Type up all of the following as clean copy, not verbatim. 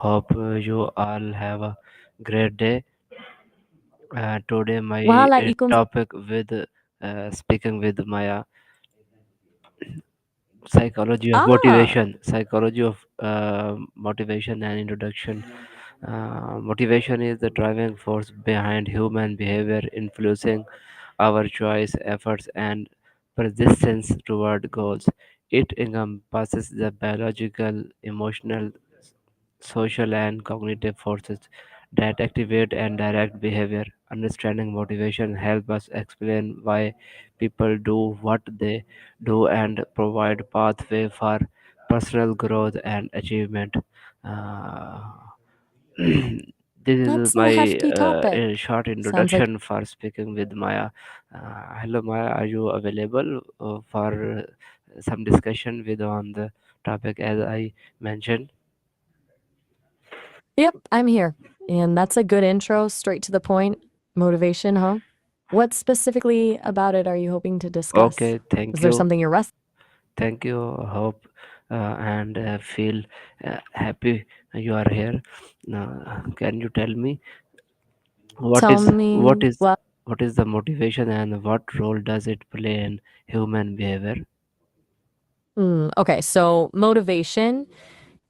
Hope you all have a great day. Today, my Waalaikum. topic with speaking with my psychology of Ah, motivation, psychology of motivation and introduction. Motivation is the driving force behind human behavior, influencing our choice, efforts, and persistence toward goals. It encompasses the biological, emotional, social and cognitive forces that activate and direct behavior. Understanding motivation helps us explain why people do what they do and provide pathway for personal growth and achievement. Uh, this is that's a my hefty topic. short Sounds like, introduction for speaking with Maya. Hello Maya, are you available for some discussion with on the topic as I mentioned? yep, I'm here. And that's a good intro, straight to the point. Motivation, huh? What specifically about it are you hoping to discuss? Okay, thank Is there you. something you're wrestling? Thank you. Hope and feel happy you are here. Can you tell me what Tell is what me, is well, what is the motivation and what role does it play in human behavior? okay, so motivation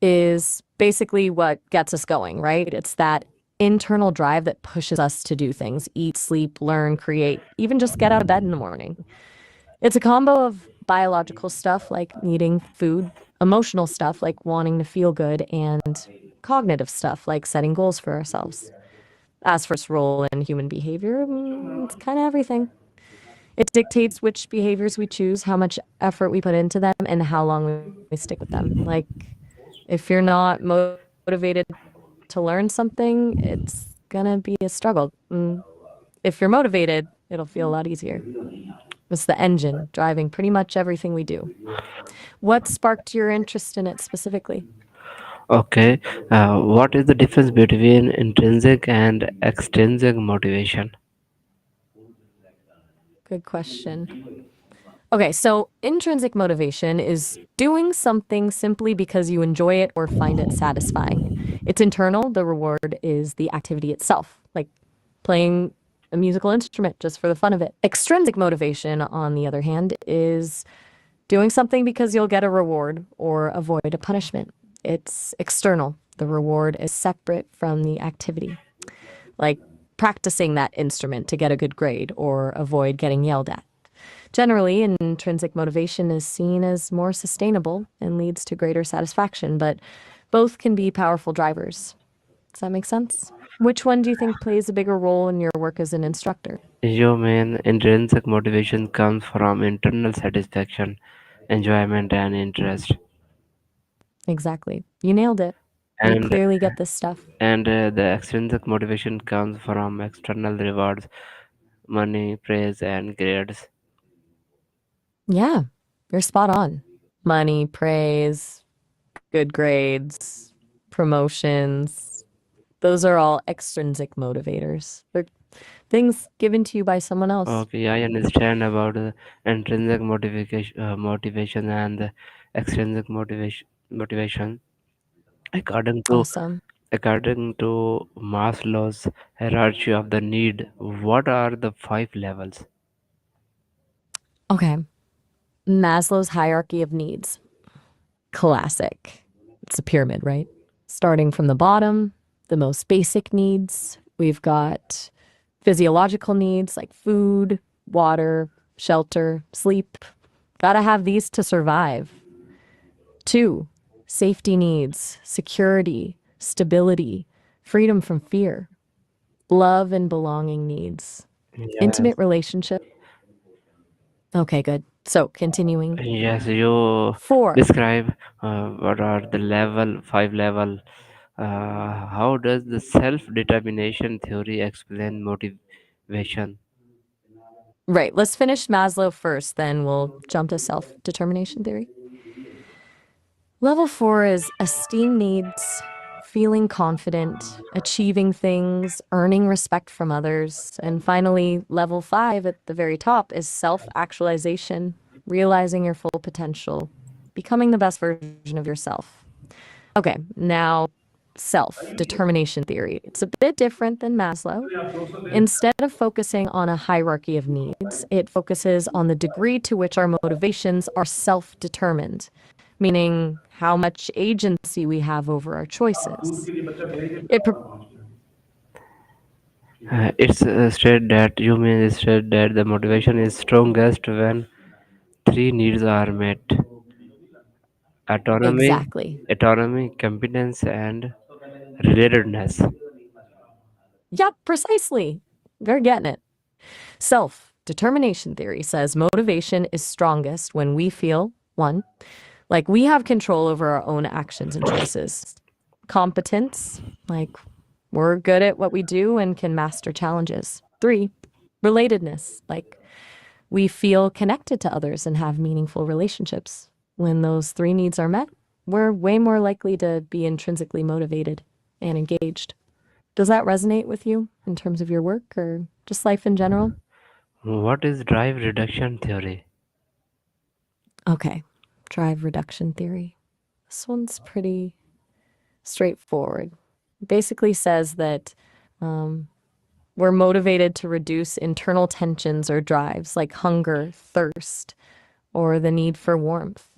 is basically what gets us going, right? It's that internal drive that pushes us to do things, eat, sleep, learn, create, even just get out of bed in the morning. It's a combo of biological stuff like needing food, emotional stuff like wanting to feel good, and cognitive stuff like setting goals for ourselves. As for its role in human behavior, it's kind of everything. It dictates which behaviors we choose, how much effort we put into them, and how long we stick with them. Like, if you're not motivated to learn something, it's gonna be a struggle. If you're motivated, it'll feel a lot easier. It's the engine driving pretty much everything we do. What sparked your interest in it specifically? Okay, what is the difference between intrinsic and extrinsic motivation? Good question. Okay, so intrinsic motivation is doing something simply because you enjoy it or find it satisfying. It's internal, the reward is the activity itself, like playing a musical instrument just for the fun of it. Extrinsic motivation, on the other hand, is doing something because you'll get a reward or avoid a punishment. It's external. The reward is separate from the activity, like practicing that instrument to get a good grade or avoid getting yelled at. Generally, intrinsic motivation is seen as more sustainable and leads to greater satisfaction, but both can be powerful drivers. Does that make sense? Which one do you think plays a bigger role in your work as an instructor? You mean intrinsic motivation comes from internal satisfaction, enjoyment, and interest, Exactly. You nailed it. You and clearly get this stuff. the extrinsic motivation comes from external rewards, money, praise, and grades. Yeah, you're spot on. Money, praise, good grades, promotions. Those are all extrinsic motivators. They're things given to you by someone else. Okay, I understand about the intrinsic motivation and the extrinsic motivation. According to Awesome. according to Maslow's hierarchy of the need, what are the five levels? Okay. Maslow's hierarchy of needs. Classic. It's a pyramid, right? Starting from the bottom, the most basic needs, we've got physiological needs like food, water, shelter, sleep. Gotta have these to survive. Two, safety needs, security, stability, freedom from fear, love and belonging needs, Yes, intimate relationship. Okay, good. So, continuing. yes, you Four, describe what are the five level. How does the self-determination theory explain motivation? right, let's finish Maslow first, then we'll jump to self determination theory. Level four is esteem needs, feeling confident, achieving things, earning respect from others. And finally, level five at the very top is self actualization, realizing your full potential, becoming the best version of yourself. Okay, now self-determination theory. It's a bit different than Maslow. Instead of focusing on a hierarchy of needs, it focuses on the degree to which our motivations are self-determined, meaning how much agency we have over our choices. It It's said that the motivation is strongest when three needs are met: autonomy, exactly. competence, and relatedness. Yep, precisely. They're getting it. Self determination theory says motivation is strongest when we feel one, like we have control over our own actions and choices. Competence, like we're good at what we do and can master challenges. Three, relatedness, like we feel connected to others and have meaningful relationships. When those three needs are met, we're way more likely to be intrinsically motivated and engaged. Does that resonate with you in terms of your work or just life in general? What is drive reduction theory? Okay, drive reduction theory. This one's pretty straightforward. Basically says that we're motivated to reduce internal tensions or drives like hunger, thirst, or the need for warmth.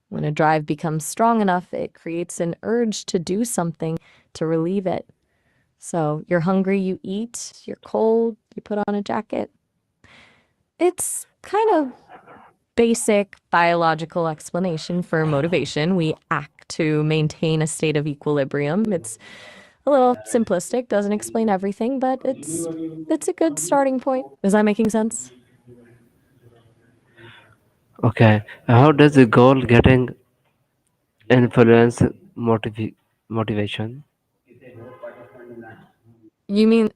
When a drive becomes strong enough, it creates an urge to do something to relieve it. So you're hungry, you eat, you're cold, you put on a jacket. It's kind of basic biological explanation for motivation. We act to maintain a state of equilibrium. It's a little simplistic, doesn't explain everything, but it's a good starting point. Is that making sense? Okay, how does the goal getting influence motivation? You mean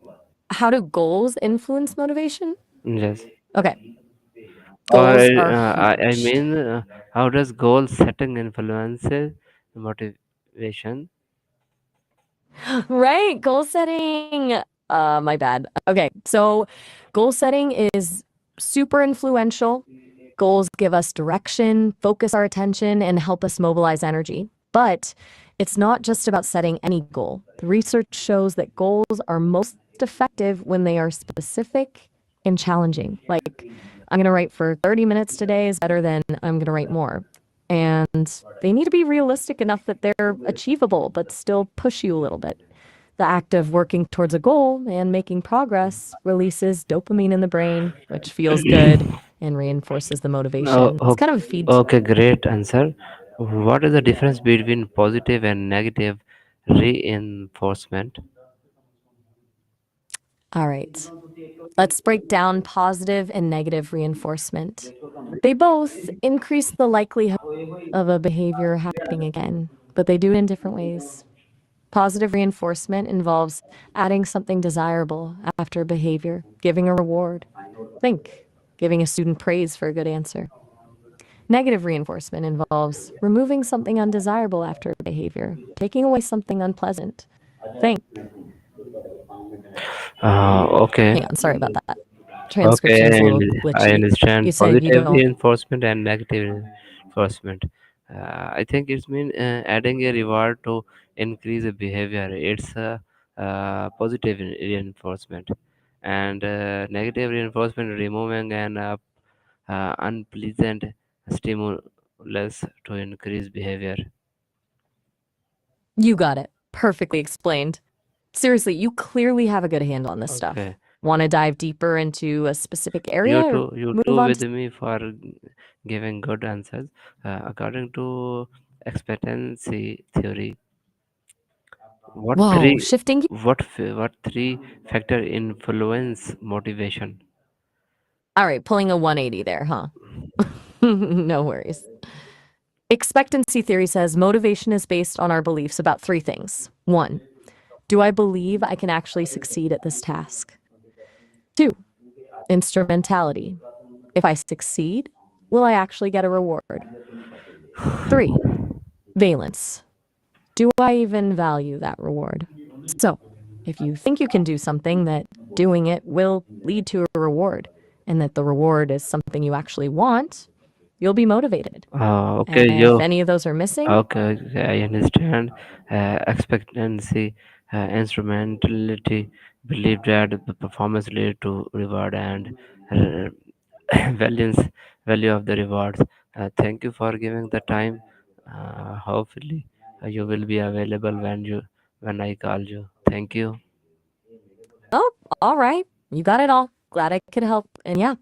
how do goals influence motivation? Yes. Okay, Or goals are I huge. mean, how does goal setting influences motivation? Right, goal setting. My bad. Okay, so goal setting is super influential. Goals give us direction, focus our attention, and help us mobilize energy. But it's not just about setting any goal. The research shows that goals are most effective when they are specific and challenging. Like, I'm going to write for 30 minutes today is better than I'm going to write more. And they need to be realistic enough that they're achievable, but still push you a little bit. The act of working towards a goal and making progress releases dopamine in the brain, which feels good and reinforces the Oh, motivation. It's kind of a feed. okay, great answer. What is the difference between positive and negative reinforcement? All right, let's break down positive and negative reinforcement. They both increase the likelihood of a behavior happening again, but they do it in different ways. Positive reinforcement involves adding something desirable after a behavior, giving a reward. Think, giving a student praise for a good answer. Negative reinforcement involves removing something undesirable after a behavior, taking away something unpleasant. Think, Okay. hang on, sorry about that. Okay, Transcription's a little I glitchy. You understand said you positive don't. reinforcement and negative reinforcement. I think it's mean adding a reward to increase a behavior. It's a positive reinforcement, and negative reinforcement removing an unpleasant stimulus to increase behavior. You got it. Perfectly explained. Seriously, you clearly have a good handle on this stuff. Okay, Want to dive deeper into a specific you area or too. You move too on with to. me for giving good answers. According to expectancy theory, what Whoa, three shifting. what three factor influence motivation? All right, pulling a 180 there, huh? No worries. Expectancy theory says motivation is based on our beliefs about three things. One, do I believe I can actually succeed at this task? Two, instrumentality. If I succeed, will I actually get a reward? Three, valence. Do I even value that reward? So, if you think you can do something, that doing it will lead to a reward, and that the reward is something you actually want, you'll be motivated. Okay, And if any of those are missing, okay, okay, I understand. Expectancy, instrumentality, believe that the performance lead to reward and uh, values value of the rewards. Thank you for giving the time. Hopefully, you will be available when I call you. Thank you. oh, all right, you got it all. Glad I could help. And yeah,